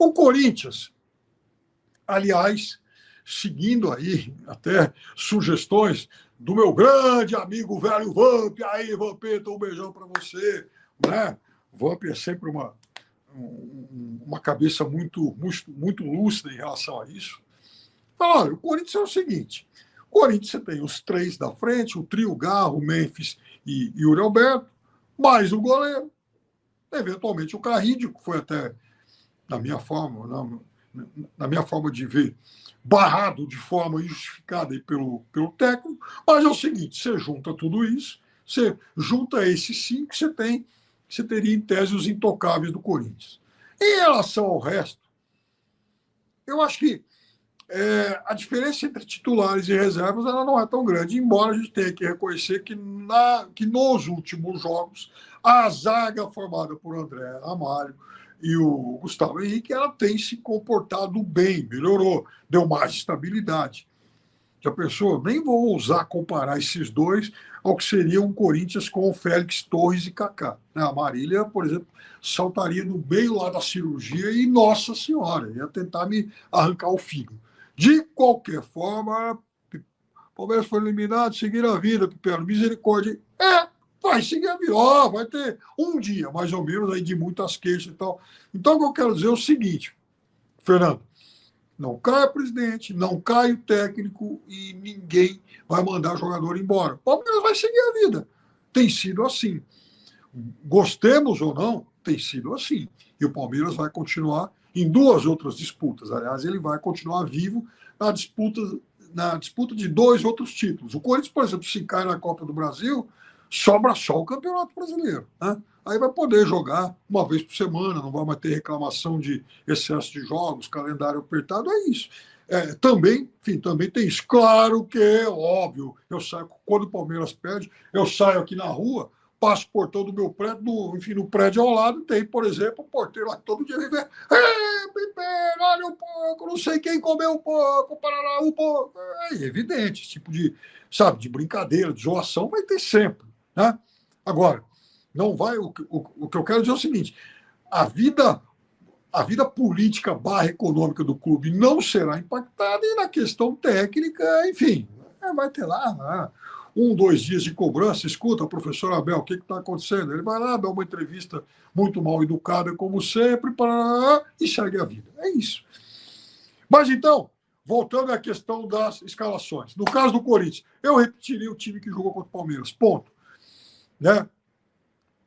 O Corinthians, aliás, seguindo aí até sugestões do meu grande amigo velho Vamp, aí, Vampeta, um beijão para você, né? Vamp é sempre uma cabeça muito lúcida em relação a isso. Olha, o Corinthians é o seguinte, o Corinthians você tem os três da frente, o trio Garro, Memphis e Yuri Alberto, mais o goleiro, eventualmente o Carrídio, que foi até, na minha forma de ver, barrado de forma injustificada aí pelo técnico, mas é o seguinte, você junta tudo isso, você junta esses cinco, você teria em tese os intocáveis do Corinthians. Em relação ao resto, eu acho que a diferença entre titulares e reservas ela não é tão grande, embora a gente tenha que reconhecer que nos últimos jogos a zaga formada por André Ramalho e o Gustavo Henrique ela tem se comportado bem, melhorou, deu mais estabilidade. Já pensou? Nem vou ousar comparar esses dois ao que seria um Corinthians com o Félix Torres e Kaká. A Marília, por exemplo, saltaria no meio lá da cirurgia e, nossa senhora, ia tentar me arrancar o fígado. De qualquer forma, o Palmeiras foi eliminado, seguir a vida, Pipero, misericórdia. Vai seguir a vida, vai ter um dia, mais ou menos, aí de muitas queixas e tal. Então, o que eu quero dizer é o seguinte, Fernando, não cai o presidente, não cai o técnico e ninguém vai mandar jogador embora. O Palmeiras vai seguir a vida. Tem sido assim. Gostemos ou não, tem sido assim. E o Palmeiras vai continuar em duas outras disputas. Aliás, ele vai continuar vivo na disputa de dois outros títulos. O Corinthians, por exemplo, se cai na Copa do Brasil, sobra só o Campeonato Brasileiro, né? Aí vai poder jogar uma vez por semana, não vai mais ter reclamação de excesso de jogos, calendário apertado, é isso. Também tem isso. Claro que é óbvio, eu saio, quando o Palmeiras perde, eu saio aqui na rua, passo o portão do meu prédio, no prédio ao lado, tem, por exemplo, o porteiro lá que todo dia vem ver, Pipeiro, olha um pouco, não sei quem comeu um pouco, Paraná, um pouco. É evidente, esse tipo de brincadeira, de zoação, vai ter sempre, né? Agora, não vai. O que eu quero dizer é o seguinte: a vida política / econômica do clube não será impactada e na questão técnica, enfim, vai ter lá 2 dias de cobrança, escuta, professor Abel, o que está acontecendo? Ele vai lá, dá uma entrevista muito mal educada, como sempre, e segue a vida. É isso. Mas então, voltando à questão das escalações. No caso do Corinthians, eu repetiria o time que jogou contra o Palmeiras, ponto. Né?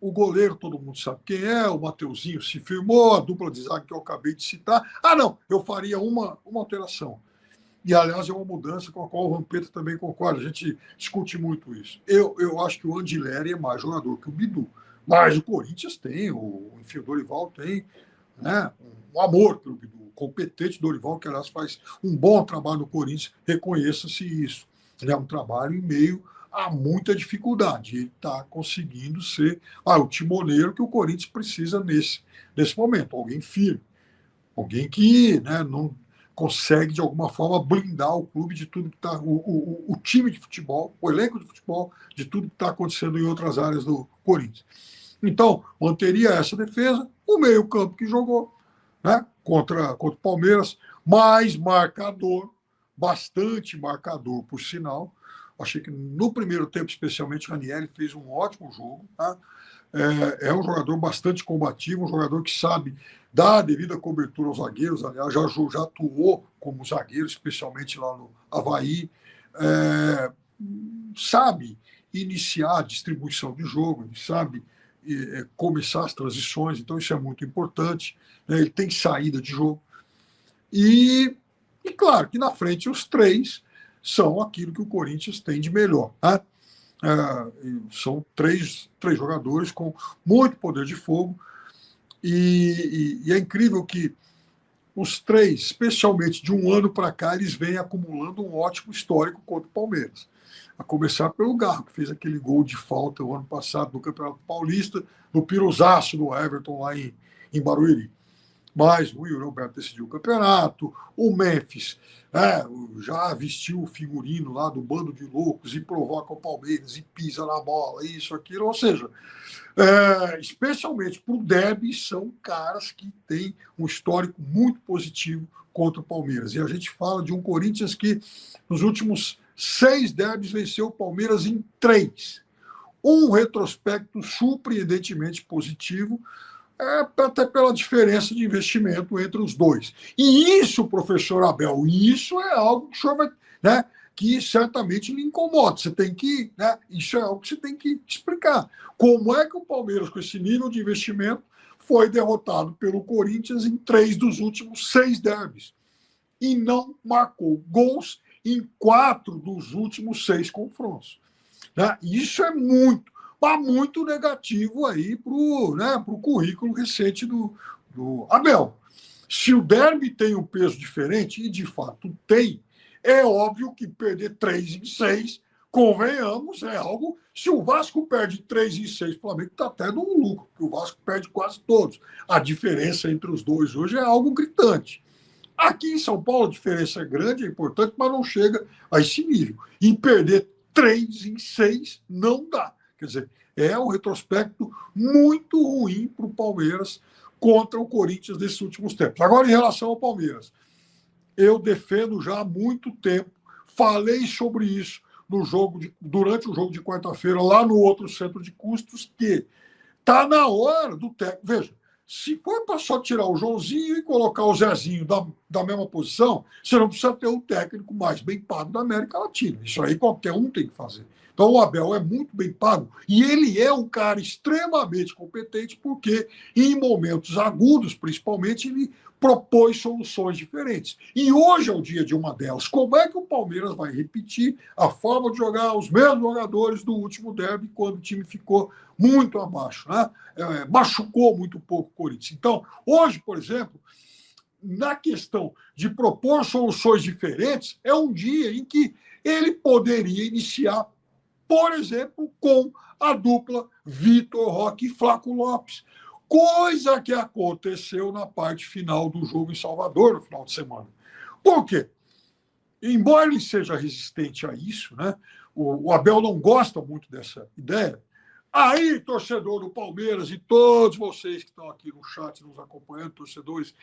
O goleiro, todo mundo sabe quem é, o Mateuzinho se firmou, a dupla de zaga que eu acabei de citar. Não, eu faria uma alteração. E, aliás, é uma mudança com a qual o Vampeta também concorda. A gente discute muito isso. Eu acho que o Andileri é mais jogador que o Bidu. Mas o Corinthians tem, enfim, o Dorival tem, né, um amor pelo Bidu. O competente Dorival, que, aliás, faz um bom trabalho no Corinthians, reconheça-se isso. É um trabalho em meio a muita dificuldade. Ele está conseguindo ser o timoneiro que o Corinthians precisa nesse momento. Alguém firme. Alguém que, né, não consegue, de alguma forma, blindar o clube de tudo que está. O time de futebol, o elenco de futebol, de tudo que está acontecendo em outras áreas do Corinthians. Então, manteria essa defesa, o meio-campo que jogou, né, contra o Palmeiras, mais marcador, bastante marcador, por sinal. Achei que no primeiro tempo, especialmente, o Ranieri fez um ótimo jogo. Tá? É um jogador bastante combativo, um jogador que sabe dar a devida cobertura aos zagueiros. Aliás, já atuou como zagueiro, especialmente lá no Avaí. Sabe iniciar a distribuição de jogo, ele sabe começar as transições, então isso é muito importante. Né? Ele tem saída de jogo. E claro que na frente os três são aquilo que o Corinthians tem de melhor. Né? São três jogadores com muito poder de fogo e é incrível que os três, especialmente de um ano para cá, eles vêm acumulando um ótimo histórico contra o Palmeiras. A começar pelo Garro, que fez aquele gol de falta o ano passado no Campeonato Paulista, no piruzaço do Everton lá em Barueri. mas o Yuri Alberto decidiu o campeonato, o Memphis já vestiu o figurino lá do bando de loucos e provoca o Palmeiras e pisa na bola, isso, aquilo, ou seja, especialmente para o derby, são caras que têm um histórico muito positivo contra o Palmeiras. E a gente fala de um Corinthians que, nos últimos 6 derbys, venceu o Palmeiras em 3. Um retrospecto surpreendentemente positivo, até pela diferença de investimento entre os dois. E isso, professor Abel, isso é algo que o senhor vai, né, que certamente lhe incomoda. Você tem que, né, isso é algo que você tem que explicar. Como é que o Palmeiras, com esse nível de investimento, foi derrotado pelo Corinthians em 3 dos últimos 6 derbys e não marcou gols em 4 dos últimos 6 confrontos? Né? Isso é muito negativo aí para o currículo recente do Abel. Se o derby tem um peso diferente, e de fato tem, é óbvio que perder 3 em 6, convenhamos, é algo. Se o Vasco perde 3 em 6, o Flamengo está até no lucro, porque o Vasco perde quase todos. A diferença entre os dois hoje é algo gritante. Aqui em São Paulo a diferença é grande, é importante, mas não chega a esse nível. E perder 3 em 6 não dá. Quer dizer, é um retrospecto muito ruim para o Palmeiras contra o Corinthians nesses últimos tempos. Agora, em relação ao Palmeiras, eu defendo já há muito tempo, falei sobre isso durante o jogo de quarta-feira, lá no outro centro de custos, que está na hora do técnico. Veja, se for para só tirar o Joãozinho e colocar o Zezinho da mesma posição, você não precisa ter o técnico mais bem pago da América Latina. Isso aí qualquer um tem que fazer. Então o Abel é muito bem pago e ele é um cara extremamente competente porque, em momentos agudos, principalmente, ele propôs soluções diferentes. E hoje é o dia de uma delas. Como é que o Palmeiras vai repetir a forma de jogar os mesmos jogadores do último derby, quando o time ficou muito abaixo, né? Machucou muito pouco o Corinthians. Então, hoje, por exemplo, na questão de propor soluções diferentes, é um dia em que ele poderia iniciar, por exemplo, com a dupla Vitor Roque e Flaco Lopes. Coisa que aconteceu na parte final do jogo em Salvador, no final de semana. Por quê? Embora ele seja resistente a isso, né? O Abel não gosta muito dessa ideia. Aí, torcedor do Palmeiras e todos vocês que estão aqui no chat nos acompanhando, torcedores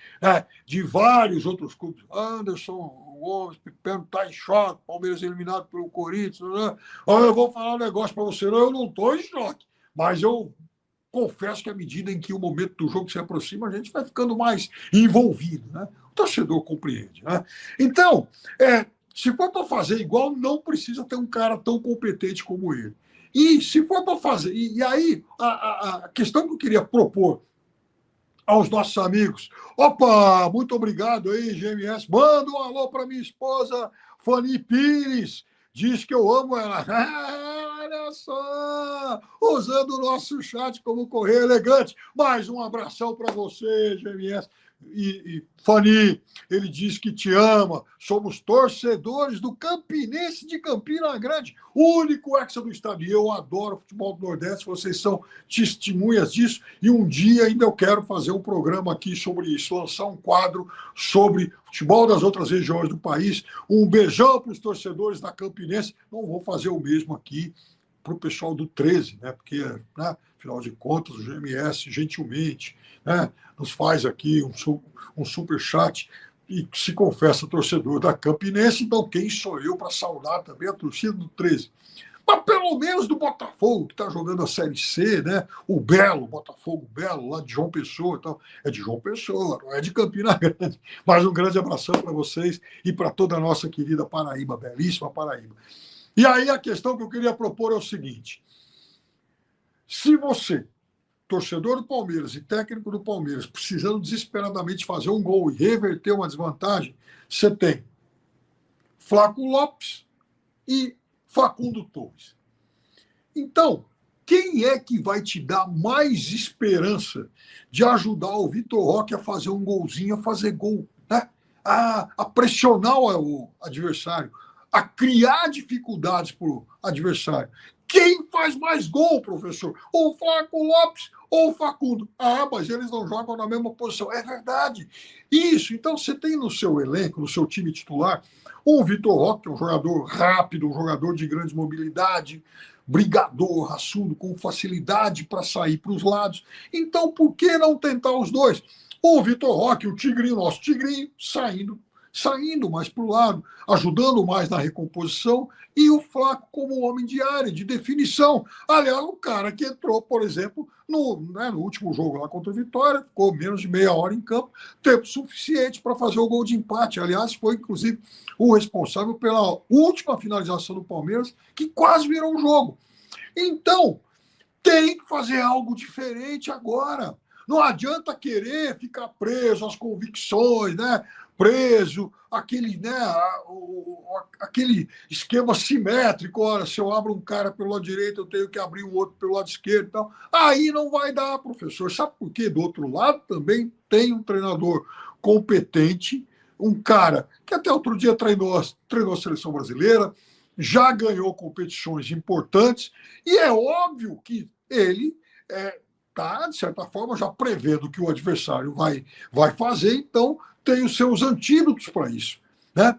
de vários outros clubes, Anderson, Gomes, Pipeno está em choque, Palmeiras eliminado pelo Corinthians. Né? Eu vou falar um negócio para você, eu não estou em choque, mas eu confesso que à medida em que o momento do jogo se aproxima, a gente vai ficando mais envolvido. Né? O torcedor compreende. Né? Então, se for para fazer igual, não precisa ter um cara tão competente como ele. E se for para fazer. E aí, a questão que eu queria propor aos nossos amigos. Opa, muito obrigado aí, GMS. Manda um alô para minha esposa, Fanny Pires. Diz que eu amo ela. Olha só! Usando o nosso chat como correio elegante. Mais um abração para você, GMS. E Fanny, ele diz que te ama. Somos torcedores do Campinense de Campina Grande, o único hexa do estado. E eu adoro o futebol do Nordeste, vocês são testemunhas disso. E um dia ainda eu quero fazer um programa aqui sobre isso, lançar um quadro sobre futebol das outras regiões do país. Um beijão para os torcedores da Campinense. Não vou fazer o mesmo aqui para o pessoal do 13, né? Porque, né, afinal de contas, o GMS gentilmente, né, nos faz aqui um superchat e se confessa torcedor da Campinense. Então, quem sou eu para saudar também a torcida do 13? Mas pelo menos do Botafogo, que está jogando a Série C, né? O Belo, Botafogo Belo, lá de João Pessoa. Então, é de João Pessoa, não é de Campina Grande. Mas um grande abração para vocês e para toda a nossa querida Paraíba, belíssima Paraíba. E aí a questão que eu queria propor é o seguinte: se você, torcedor do Palmeiras e técnico do Palmeiras, precisando desesperadamente fazer um gol e reverter uma desvantagem, você tem Flaco Lopes e Facundo Torres. Então, quem é que vai te dar mais esperança de ajudar o Vitor Roque a fazer um golzinho, a fazer gol, né? A pressionar o adversário, a criar dificuldades para o adversário? Quem faz mais gol, professor? Ou o Flaco Lopes ou o Facundo. Ah, mas eles não jogam na mesma posição. É verdade. Isso. Então, você tem no seu elenco, no seu time titular, o Vitor Roque, que é um jogador rápido, um jogador de grande mobilidade, brigador, raçudo, com facilidade para sair para os lados. Então, por que não tentar os dois? O Vitor Roque, o Tigrinho, nosso Tigrinho, saindo mais para o lado, ajudando mais na recomposição, e o Flaco como homem de área, de definição. Aliás, o cara que entrou, por exemplo, no último jogo lá contra o Vitória, ficou menos de meia hora em campo, tempo suficiente para fazer o gol de empate. Aliás, foi inclusive o responsável pela última finalização do Palmeiras, que quase virou um jogo. Então, tem que fazer algo diferente agora. Não adianta querer ficar preso às convicções, né? Preso aquele esquema simétrico. Olha, se eu abro um cara pelo lado direito, eu tenho que abrir o outro pelo lado esquerdo e tal. Aí não vai dar, professor. Sabe por quê? Do outro lado também tem um treinador competente, um cara que até outro dia treinou a seleção brasileira, já ganhou competições importantes, e é óbvio que ele está, de certa forma, já prevendo o que o adversário vai fazer, então tem os seus antídotos para isso. Né?